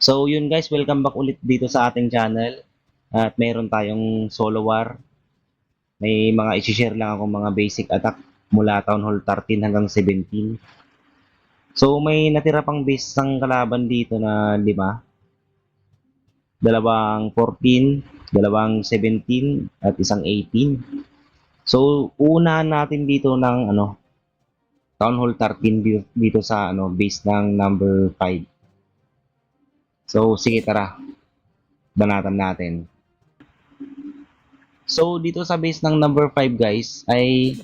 So yun guys, welcome back ulit dito sa ating channel. At mayroon tayong solo war. May mga i-share lang akong mga basic attack mula Town Hall 13 hanggang 17. So may natira pang base ng kalaban dito na 5. Dalawang 14, dalawang 17, at isang 18. So uunahan natin dito ng Town Hall 13 dito sa base ng number 5. So sige, tara, banatan natin. So, dito sa base ng number 5 guys, ay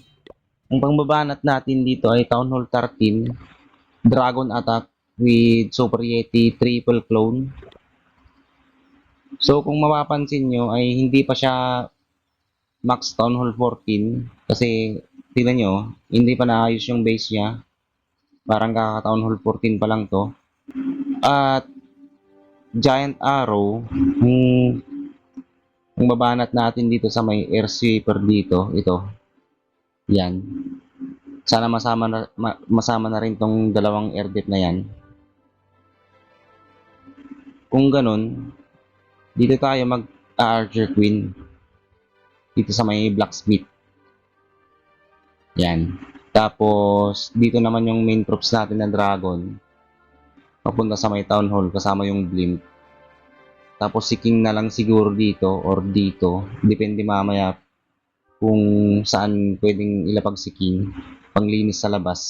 ang pangbabanat natin dito ay Town Hall 13, Dragon Attack with Super Yeti Triple Clone. So, kung mapapansin nyo ay hindi pa siya Max Town Hall 14 kasi tingnan nyo, hindi pa naayos yung base niya. Parang kaka Town Hall 14 pa lang to. At Giant Arrow, ang babanat natin dito sa may air sweeper dito, ito. Yan. Sana masama na rin tong dalawang air dep na yan. Kung ganun, dito tayo mag-Archer Queen. Dito sa may Blacksmith. Yan. Tapos, dito naman yung main troops natin na Dragon. Papunta sa may Town Hall kasama yung Blimp. Tapos si King na lang siguro dito or dito. Depende mamaya kung saan pwedeng ilapag si King. Panglinis sa labas.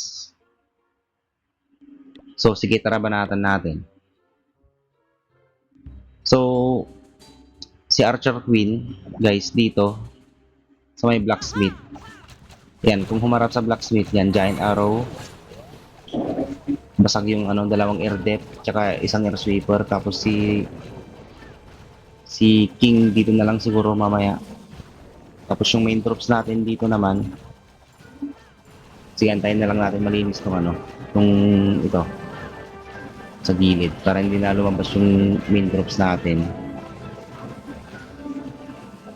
So, sige, tara banatan natin. So, si Archer Queen, guys, dito, sa may Blacksmith. Yan, kung humarap sa Blacksmith, yan, Giant Arrow. Basag yung dalawang air depth, tsaka isang air sweeper. Tapos si King dito na lang siguro mamaya. Tapos yung main troops natin dito naman, sige, antayin na lang natin malinis tong ito, sa gilid, para hindi na lumabas yung main troops natin.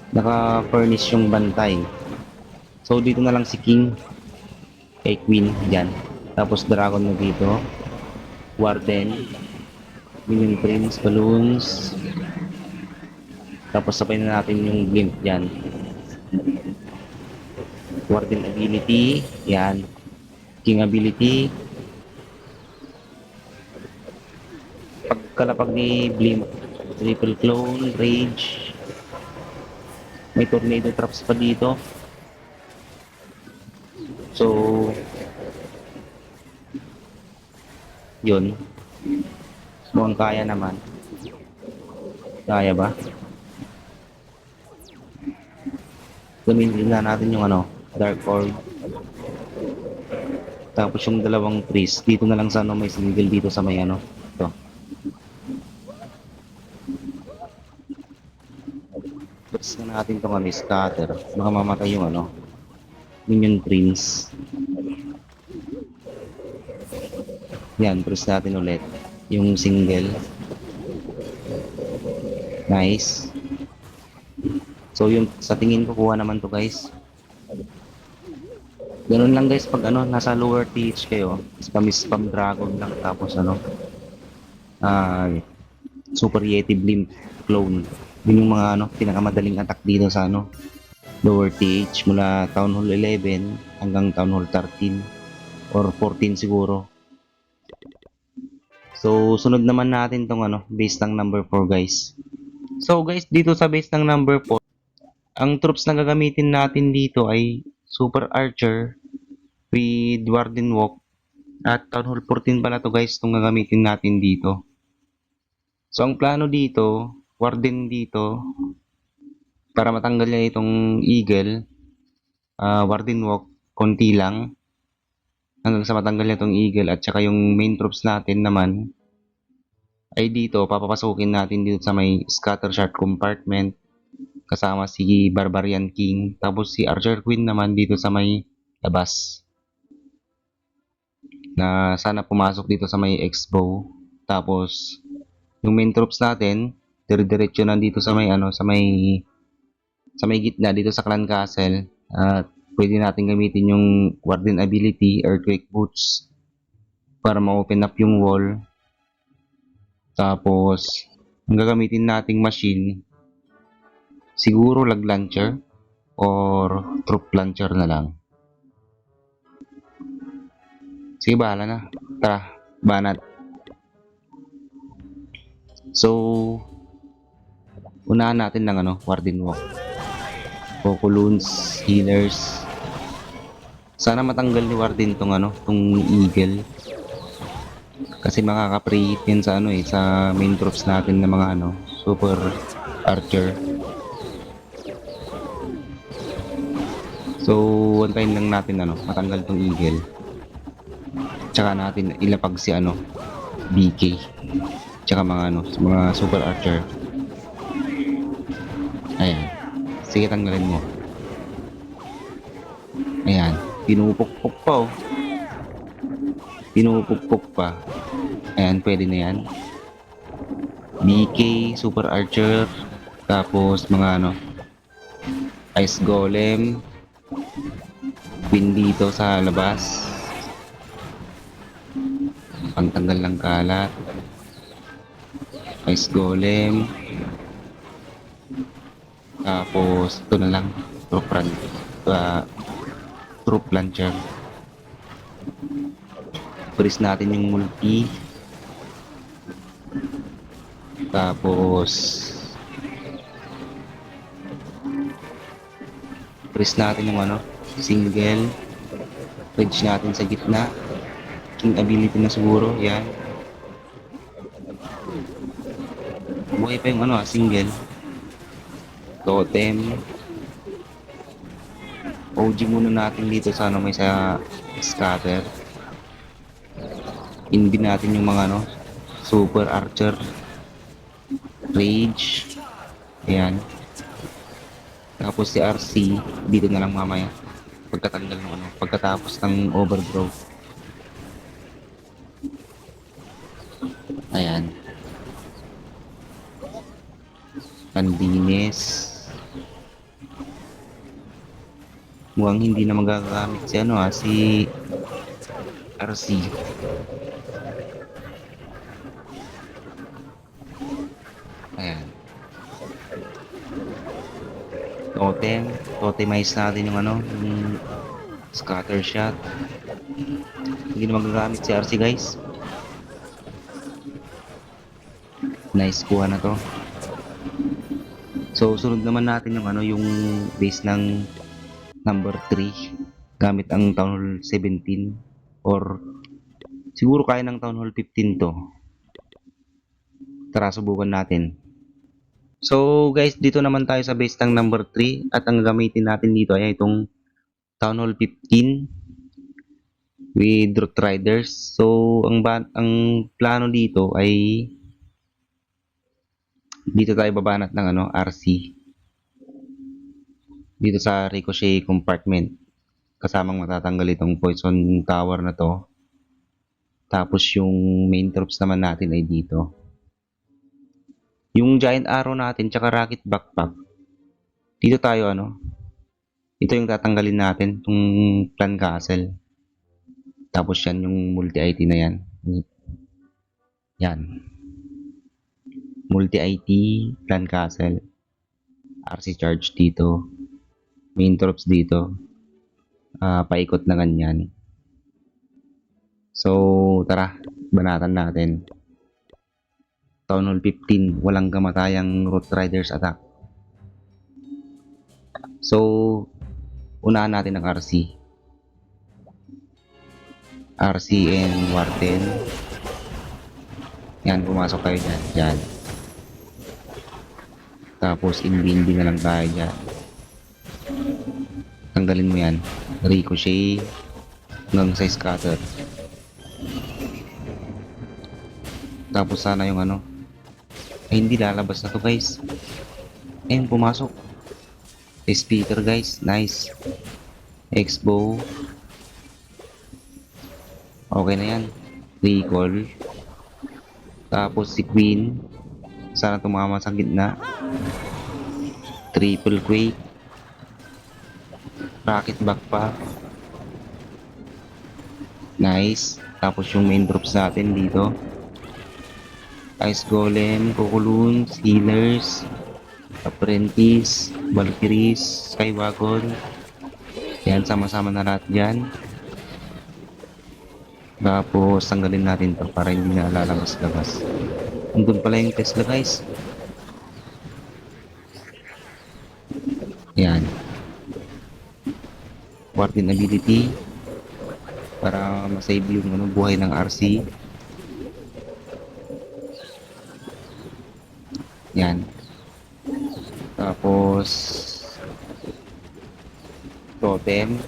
Naka-furnish yung bantay. So, dito na lang si King kay Queen, dyan. Tapos, Dragon na dito. Warden. Minion Prince, Balloons. Tapos, sabay na natin yung Blimp dyan. Warden ability. Yan. King ability. Pagkalapag ni Blimp. Triple Clone, Rage. May tornado traps pa dito. So, yun. Mukhang kaya naman. Kaya ba? Gamitin na natin yung Dark Orb. Tapos yung dalawang priest. Dito na lang sa may single dito sa may ito. Press na natin itong scatter. Baka mamatay yung minion prince. Yan, press natin ulit. Yung single. Nice. So yung sa tingin ko kuha naman to guys. Ganun lang guys pag nasa lower TH kayo. Spam dragon lang tapos Super Yeti Blimp clone. Yun yung mga pinakamadaling attack dito sa lower TH mula Town Hall 11 hanggang Town Hall 13 or 14 siguro. So sunod naman natin tong base ng number 4 guys. So guys, dito sa base ng number 4, ang troops na gagamitin natin dito ay Super Archer with Warden Walk at Town Hall 14 pala to guys itong gagamitin natin dito. So ang plano dito, Warden dito, para matanggal niya itong Eagle, Warden Walk, konti lang, hanggang sa matanggal niya itong Eagle, at saka yung main troops natin naman, ay dito, papapasukin natin dito sa may Scatter Shard Compartment, kasama si Barbarian King, tapos si Archer Queen naman dito sa may labas, na sana pumasok dito sa may X-Bow, tapos yung main troops natin, dire-diretso na dito sa may sa may gitna dito sa Clan Castle, at pwede natin gamitin yung Warden ability, Earthquake Boots, para ma-open up yung wall. Tapos, ang gagamitin nating machine, siguro lag launcher or troop launcher na lang. Sige, bahala na. Tara, banat. So, unahan natin ng Warden Walk. Pokeloons, healers. Sana matanggal ni Warden tong tong Eagle. Kasi makaka-prehit yan sa sa main troops natin ng mga Super Archer. So, antayin lang natin matanggal tong Eagle. Tsaka natin ilapag si BK. Tsaka mga mga Super Archer. Ayan. Sige, tanggalin mo. Ayan. Pinupukpok pa oh. Pinupukpok pa. Ayan, pwede na yan. BK, Super Archer. Tapos mga Ice Golem. Queen dito sa labas. Pangtanggal ng kalat. Ice Golem. Tapos ito na lang. Troop launcher. Freeze natin yung multi. Tapos freeze natin yung single. Wedge natin sa gitna. King ability na siguro. Yan. Buhay pa yung single. Totem. OG muna natin dito sa may sa scatter. Inbi natin yung mga Super Archer. Rage. Ayan. Tapos si RC dito na lang mamaya. Pagkatanggal ng pagkatapos ng overgrowth. Ayan. Pandines. Mukhang hindi na magagamit si si RC. Ayan. Totemize natin yung yung scatter shot. Hindi na magagamit si RC, guys. Nice kuha na to. So, sunod naman natin yung yung base ng number 3 gamit ang Town Hall 17 or siguro kaya ng Town Hall 15 to. Tara, subukan natin. So guys, dito naman tayo sa base ng number 3 at ang gamitin natin dito ay itong Town Hall 15 with Root Riders. So ang plano dito ay dito tayo babanat ng RC. Dito sa Ricochet compartment. Kasamang matatanggal itong Poison Tower na to. Tapos yung main troops naman natin ay dito. Yung Giant Arrow natin tsaka Rocket Backpack. Dito tayo ito yung tatanggalin natin. Itong Clan Castle. Tapos yan yung multi-IT na yan. Yan. Multi-IT, Clan Castle. RC Charge dito. Main troops dito. Paikot na ganyan. So, tara. Banatan natin. Town Hall 15. Walang kamatayang Root Riders attack. So, unahan natin ang RC. RC and Warden. Yan, pumasok kayo dyan. Yan. Tapos, inbindi na lang tayo dyan. Tanggalin mo yan. Ricochet hanggang sa scatter. Tapos sana yung ay hindi lalabas na to, guys. Ayun, pumasok. Speaker, guys. Nice. Expo. Okay na yan. Recall. Tapos si Queen. Sana tumama sa gitna. Triple Quake. Rocket Backpack. Nice. Tapos yung main drops natin dito. Ice Golem, Cocoons, Healers, Apprentice, Valkyries, Skywagon. Yan, sama-sama na lahat dyan. Tapos, tanggalin natin to para hindi na lalabas-labas. Andun pala yung Tesla, guys. Yan. Warden ability. Para masave yung buhay ng RC. Yan. Tapos, totem.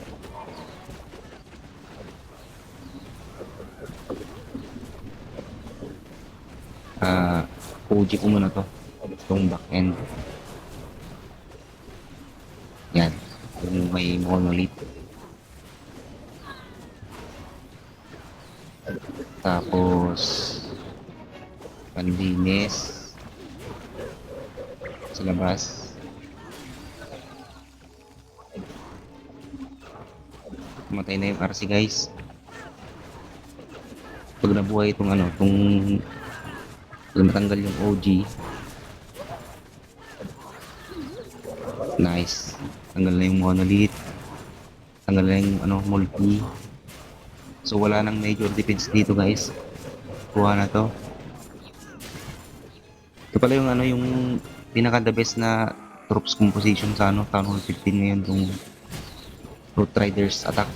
OG ko muna to. Itong back end. Yan. Yung may monolith. Tapos, panlinis. Sa labas. Matay na yung RC, guys. Pag nabuhay itong pag matanggal yung OG, nice. Tanggal na yung monolith. Tanggal na yung multi. So wala nang major defense dito, guys. Kuha na to. Ito pala yung yung pinaka the best na troops composition sa Town Hall 15 ngayon, tong Root Riders attack.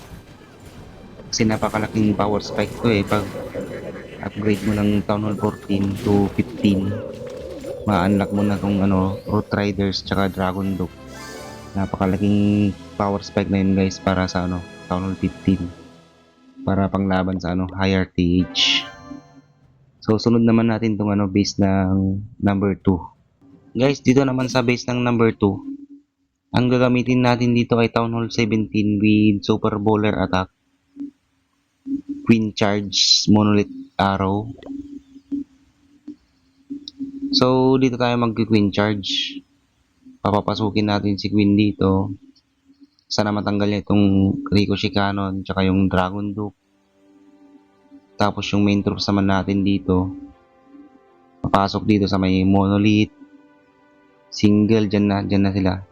Kasi napakalaking power spike to pag upgrade mo ng Town Hall 14 to 15, ma-unlock mo na tong Root Riders tsaka Dragon Duke. Napakalaking power spike na yun, guys, para sa Town Hall 15, para panglaban sa higher TH. So sunod naman natin tong base ng number 2. Guys, dito naman sa base ng number 2, ang gagamitin natin dito ay Town Hall 17 with Super Bowler attack, Queen Charge, Monolith Arrow. So dito tayo mag-Queen Charge. Papapasukin natin si Queen dito. Sana matanggal niya itong Ricochet Cannon tsaka yung Dragon Duke. Tapos yung main troops naman natin dito, papasok dito sa may Monolith. Single, dyan na sila.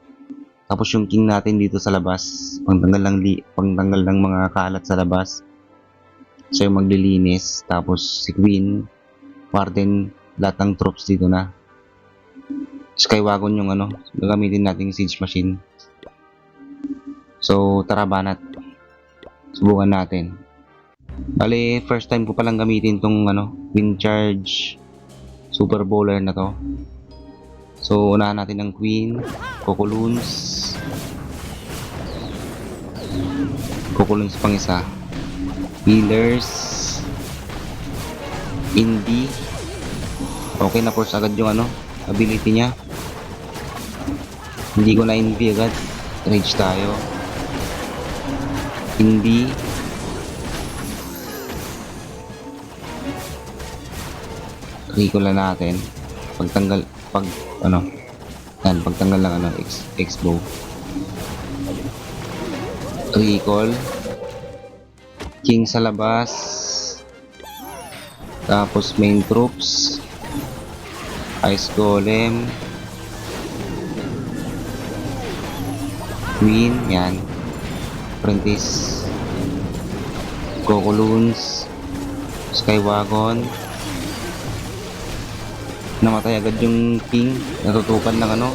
Tapos yung King natin dito sa labas, pangtanggal ng mga kalat sa labas. So yung maglilinis. Tapos si Queen, Warden, lahat ng troops dito na. Skywagon yung gagamitin nating siege machine. So tara, banat. Subukan natin. Bale, first time ko palang gamitin tong Queen Charge Super Bowler na to. So unahan natin ng Queen, Cocoons pang isa, Healers, Indie. Okay, na force agad yung ability niya. Hindi ko na Indie agad. Rage tayo. Indie. Recall na natin. Pagtanggal ng X-bow. Recall. King sa labas. Tapos main troops. Ice Golem. Queen, yan. Apprentice. Cocoons. Skywagon. Namatay agad yung King. Natutukan ng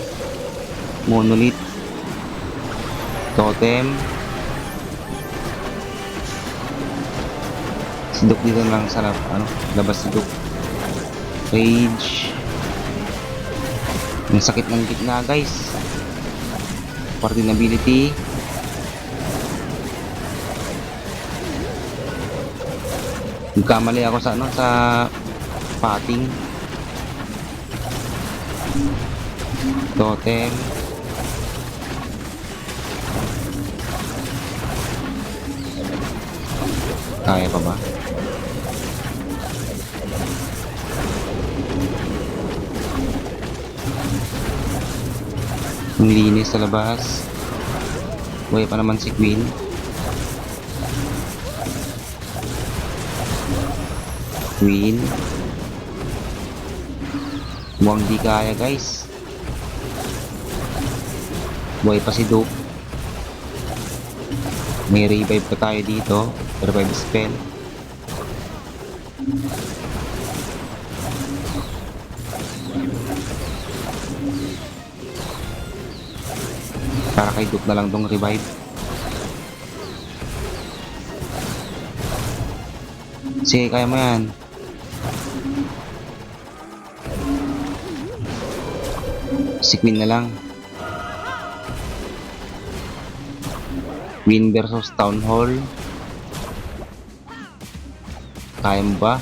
Monolith. Totem. Si Duke dito lang sa labas si Duke. Rage. Yung sakit ng gitna, guys. Warden ability. Nagkamali ako sa patting. Totem. Kaya pa ba? Ang linis sa labas. Buhay pa naman si Queen. Mukhang di kaya guys. Buhay pa si Duke. May revive pa tayo dito. Revive spell. Para kay Duke na lang tong revive. Sige, kaya mo yan. Si Queen na lang. Queen versus Town Hall. Kaya mo ba?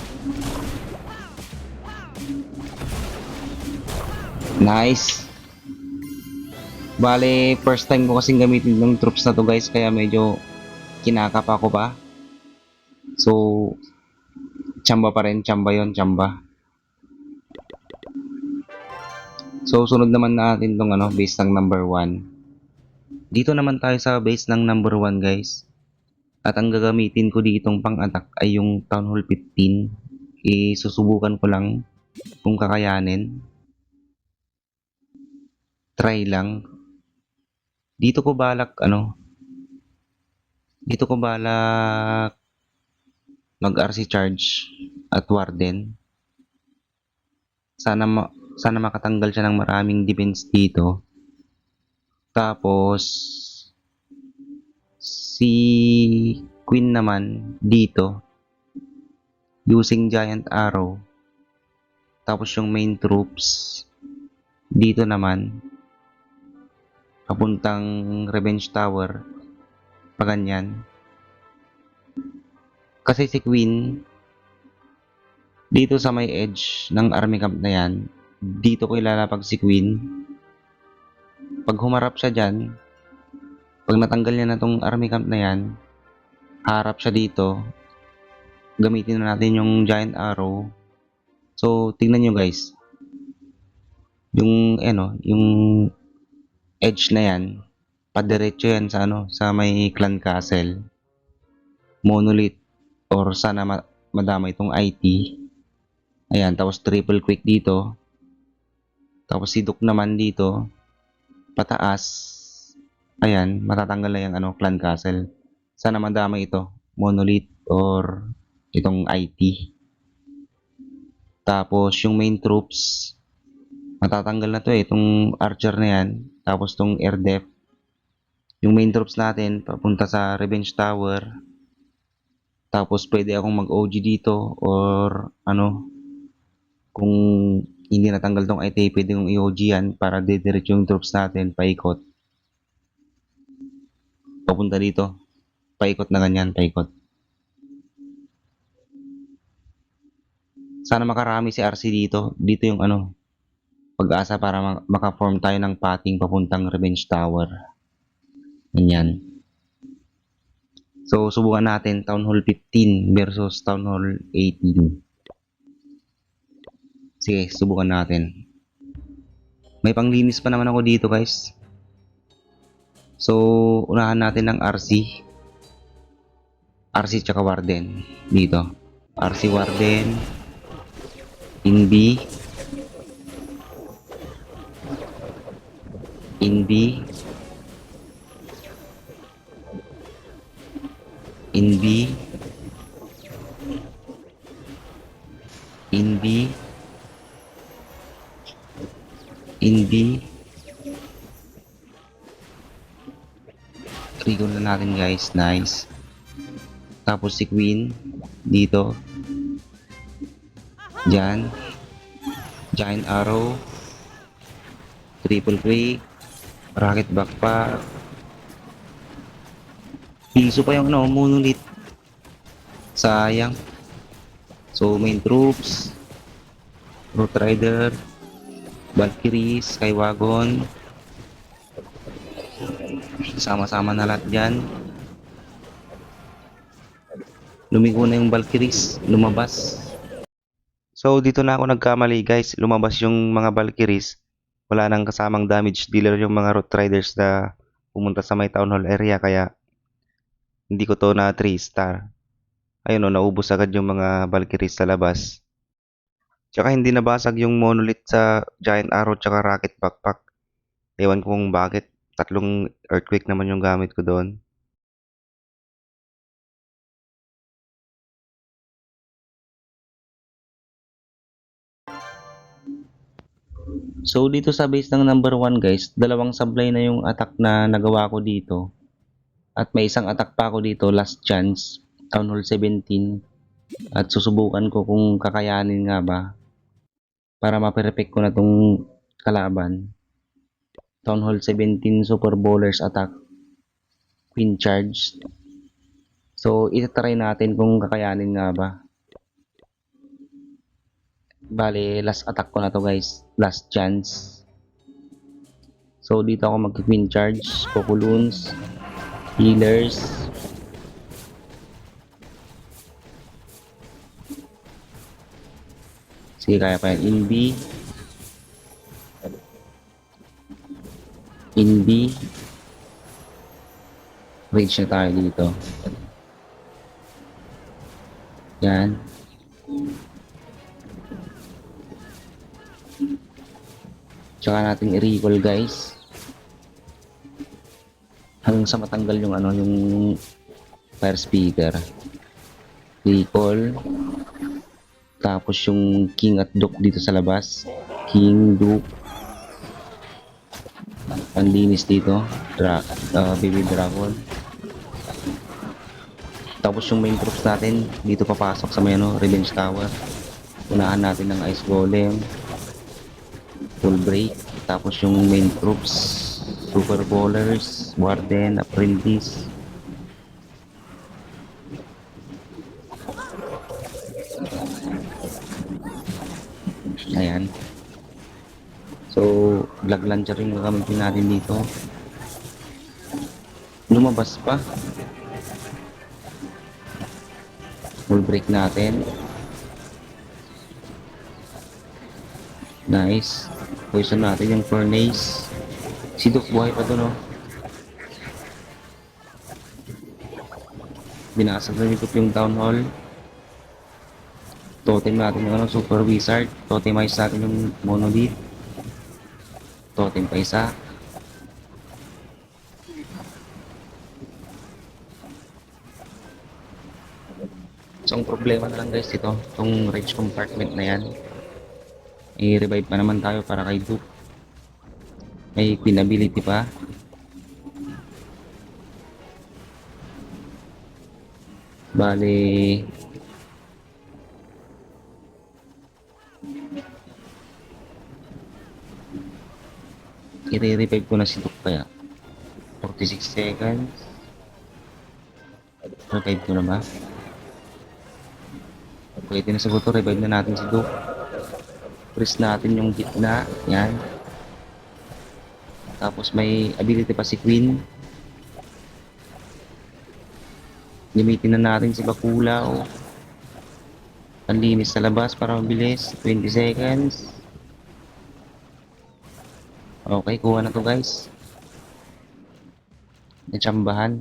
Nice. Bale, first time ko kasing gamitin ng troops na to guys, kaya medyo kinakapa ko pa. So, tsamba pa rin, tsamba yon, tsamba. So, sunod naman natin tong base ng number 1. Dito naman tayo sa base ng number 1 guys. At ang gagamitin ko ditong pang-attack ay yung Town Hall 15. Susubukan ko lang kung kakayanin. Try lang. Dito ko balak mag RC charge at Warden. Sana makatanggal siya ng maraming defense dito. Tapos si Queen naman dito using Giant Arrow. Tapos yung main troops dito naman papuntang Revenge Tower pa ganyan. Kasi si Queen dito sa may edge ng army camp na yan, dito ko ilalapag si Queen. Pag humarap siya dyan, pag natanggal niya na tong army camp na yan, harap siya dito, gamitin na natin yung Giant Arrow. So tingnan nyo guys, yung yung edge na yan, padiretso yan sa sa may Clan Castle, Monolith, or sana madama itong IT. Ayan, tapos triple quick dito. Tapos si Duke naman dito, pataas. Ayan, matatanggal na yung Clan Castle. Sana madama ito, Monolith or itong IT. Tapos yung main troops, matatanggal na to itong archer na yan. Tapos tong air def. Yung main troops natin papunta sa Revenge Tower. Tapos pwede akong mag-OG dito or kung hindi natanggal tong IT, pwede kong i-OG yan para didiretso yung troops natin paikot. Papunta dito. Paikot na ganyan, paikot. Sana makarami si RC dito. Dito yung pag-asa para maka-form tayo ng pating papuntang Revenge Tower. Ganyan. So, subukan natin Town Hall 15 versus Town Hall 18. Sige, subukan natin. May panglinis pa naman ako dito, guys. So, unahan natin ng RC. RC tsaka Warden. Dito. RC Warden. Inbi. Inbi. Inbi. Inbi. Inbi. Trigger na natin guys. Nice. Tapos si Queen. Dito. Diyan. Giant Arrow. Triple quick. Rocket backpack. Piso pa yung Monolith. Sayang. So, main troops. Root Rider. Valkyrie. Skywagon. Sama-sama na lahat dyan. Lumigo na yung Valkyries. Lumabas. So, dito na ako nagkamali guys. Lumabas yung mga Valkyries. Wala nang kasamang damage dealer yung mga Root Riders na pumunta sa may Town Hall area. Kaya, hindi ko to na 3 star. Ayun naubos agad yung mga Valkyries sa labas. Tsaka hindi nabasag yung monolith sa Giant Arrow tsaka Rocket Backpack. Ewan ko kung bakit. Tatlong earthquake naman yung gamit ko doon. So dito sa base ng number 1 guys, dalawang sablay na yung attack na nagawa ko dito. At may isang attack pa ako dito, last chance, Town Hall 17. At susubukan ko kung kakayanin nga ba para ma-perfect ko na tong kalaban. Town Hall 17 Super Bowlers attack, Queen Charge. So itatry natin kung kakayanin nga ba. Bale, last attack ko na to guys, last chance. So dito ako mag-Queen Charge, Coculoons, Healers. Sige, kaya pa yan. Inbi. Rage na tayo dito. Yan. Tsaka natin i-recall guys. Hanggang sa matanggal yung ano, yung fire speaker. Recall. Tapos yung king at duke dito sa labas. King, duke. Panlinis dito. Baby dragon. Tapos yung main troops natin dito papasok sa may ano, revenge tower. Unahan natin ng ice golem. Full break. Tapos yung main troops, super bowlers, warden, apprentice. Ayan. So, black launcher yung gagamitin natin dito. Lumabas pa. Full break natin. Nice. Poison natin yung furnace. Si Duke buhay pa doon, oh. Binasag na nito yung town hall. Totem natin yung ano, super wizard. Totemize natin yung monolith. Totem pa isa. So, ang problema na lang guys ito, itong rage compartment na yan. I-revive pa naman tayo para kay Duke. May queen ability pa. Bale, i-revive ko na si Duke kaya. 46 seconds. Revive ko na ba? Pwede na siguro to, revive na natin si Duke. Press natin yung gitna. Yan. Tapos may ability pa si Queen. Gamitin na natin si Bakulaw. Panlinis sa labas para mabilis. 20 seconds. Okay, kuha na to guys. Natsambahan.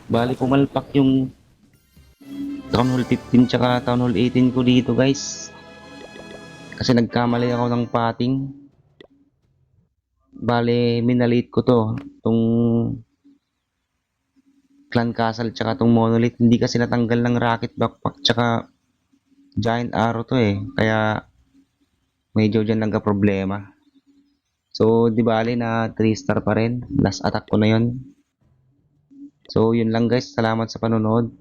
Bali pumalpak yung Town Hall 15 tsaka Town Hall 18 ko dito guys. Kasi nagkamali ako ng pating. Bale, minalit ko to. Itong Clan Castle tsaka itong Monolith. Hindi kasi natanggal ng Rocket Backpack tsaka Giant Arrow to eh. Kaya medyo dyan nagka-problema. So, di bale na 3 star pa rin. Last attack ko na yon. So, yun lang guys. Salamat sa panonood.